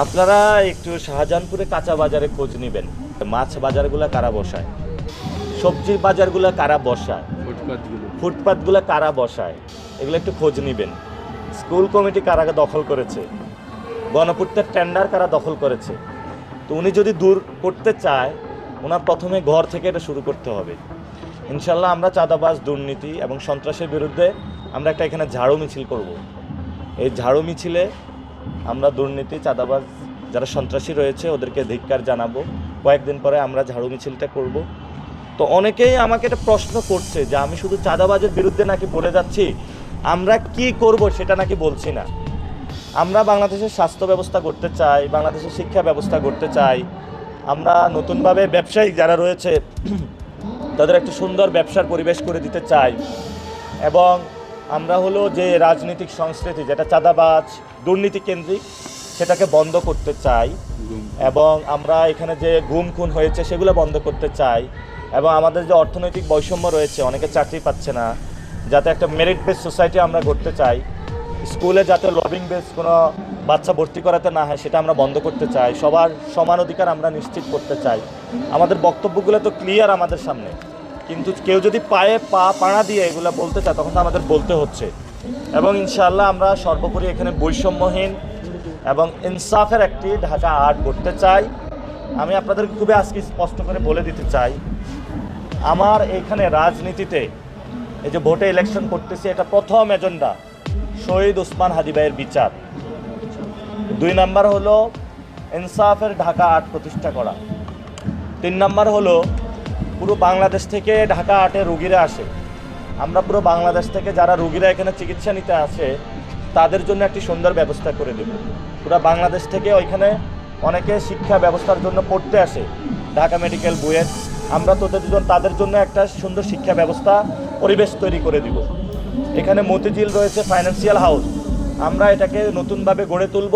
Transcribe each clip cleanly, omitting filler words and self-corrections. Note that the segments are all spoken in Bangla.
আপনারা একটু শাহজাহানপুরে কাঁচা বাজারে খোঁজ নেবেন, মাছ বাজারগুলো কারা বসায়, সবজি বাজারগুলো কারা বসায়, ফুটপাতগুলো কারা বসায়, এগুলো একটু খোঁজ নেবেন। স্কুল কমিটি কারা দখল করেছে, গণপূর্তের টেন্ডার কারা দখল করেছে। তো উনি যদি দূর করতে চায়, ওনার প্রথমে ঘর থেকে এটা শুরু করতে হবে। ইনশাল্লাহ আমরা চাঁদাবাজ, দুর্নীতি এবং সন্ত্রাসের বিরুদ্ধে আমরা একটা এখানে ঝাড়ু মিছিল করব। এই ঝাড়ু মিছিলে আমরা দুর্নীতি, চাঁদাবাজ, যারা সন্ত্রাসী রয়েছে ওদেরকে ধিক্কার জানাবো। কয়েকদিন পরে আমরা ঝাড়ু মিছিলটা করব। তো অনেকেই আমাকে একটা প্রশ্ন করছে যে আমি শুধু চাঁদাবাজের বিরুদ্ধে নাকি বলে যাচ্ছি, আমরা কি করব সেটা নাকি বলছি না। আমরা বাংলাদেশের স্বাস্থ্য ব্যবস্থা করতে চাই, বাংলাদেশের শিক্ষা ব্যবস্থা করতে চাই। আমরা নতুনভাবে ব্যবসায়িক যারা রয়েছে তাদের একটা সুন্দর ব্যবসার পরিবেশ করে দিতে চাই। এবং আমরা হলো যে রাজনৈতিক সংস্কৃতি যেটা চাঁদাবাজ, দুর্নীতি কেন্দ্রিক, সেটাকে বন্ধ করতে চাই। এবং আমরা এখানে যে গুম খুন হয়েছে সেগুলো বন্ধ করতে চাই। এবং আমাদের যে অর্থনৈতিক বৈষম্য রয়েছে, অনেকে চাকরি পাচ্ছে না, যাতে একটা মেরিট বেস সোসাইটি আমরা করতে চাই। স্কুলে যাতে লবিং বেস কোনো বাচ্চা ভর্তি করাতে না হয় সেটা আমরা বন্ধ করতে চাই। সবার সমান অধিকার আমরা নিশ্চিত করতে চাই। আমাদের বক্তব্যগুলো তো ক্লিয়ার আমাদের সামনে, কিন্তু কেউ যদি পায়ে পাড়া দিয়ে এগুলো বলতে চায় তখন তো আমাদের বলতে হচ্ছে। এবং ইনশাআল্লাহ আমরা সর্বোপরি এখানে বৈষম্যহীন এবং ইনসাফের একটি ঢাকা আর্ট করতে চাই। আমি আপনাদেরকে খুবই আজকে স্পষ্ট করে বলে দিতে চাই, আমার এখানে রাজনীতিতে এই যে ভোটে ইলেকশন করতেছি, এটা প্রথম এজেন্ডা শহীদ ওসমান হাদি ভাইয়ের বিচার। 2 নাম্বার হলো ইনসাফের ঢাকা আর্ট প্রতিষ্ঠা করা। 3 নাম্বার হলো পুরো বাংলাদেশ থেকে ঢাকা আর্টে রুগীরা আসে, আমরা পুরো বাংলাদেশ থেকে যারা রুগীরা এখানে চিকিৎসা নিতে আসে তাদের জন্য একটি সুন্দর ব্যবস্থা করে দেব। পুরো বাংলাদেশ থেকে ওইখানে অনেকে শিক্ষা ব্যবস্থার জন্য পড়তে আসে ঢাকা মেডিকেল বুয়েট, আমরা তাদের জন্য একটা সুন্দর শিক্ষা ব্যবস্থা পরিবেশ তৈরি করে দিব। এখানে মতিঝিল রয়েছে ফাইন্যান্সিয়াল হাউস, আমরা এটাকে নতুনভাবে গড়ে তুলব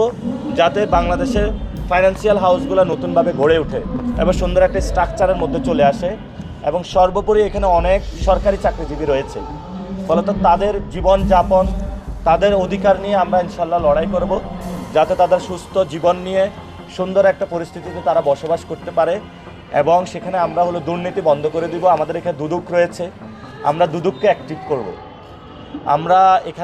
যাতে বাংলাদেশের ফাইন্যান্সিয়াল হাউসগুলো নতুনভাবে গড়ে ওঠে এবং সুন্দর একটা স্ট্রাকচারের মধ্যে চলে আসে। এবং সর্বোপরি এখানে অনেক সরকারি চাকরিজীবী রয়েছে, ফলত তাদের জীবনযাপন, তাদের অধিকার নিয়ে আমরা ইনশাল্লাহ লড়াই করব, যাতে তাদের সুস্থ জীবন নিয়ে সুন্দর একটা পরিস্থিতিতে তারা বসবাস করতে পারে। এবং সেখানে আমরা হলো দুর্নীতি বন্ধ করে দিব। আমাদের এখানে দুদক রয়েছে, আমরা দুদককে অ্যাক্টিভ করব। আমরা এখানে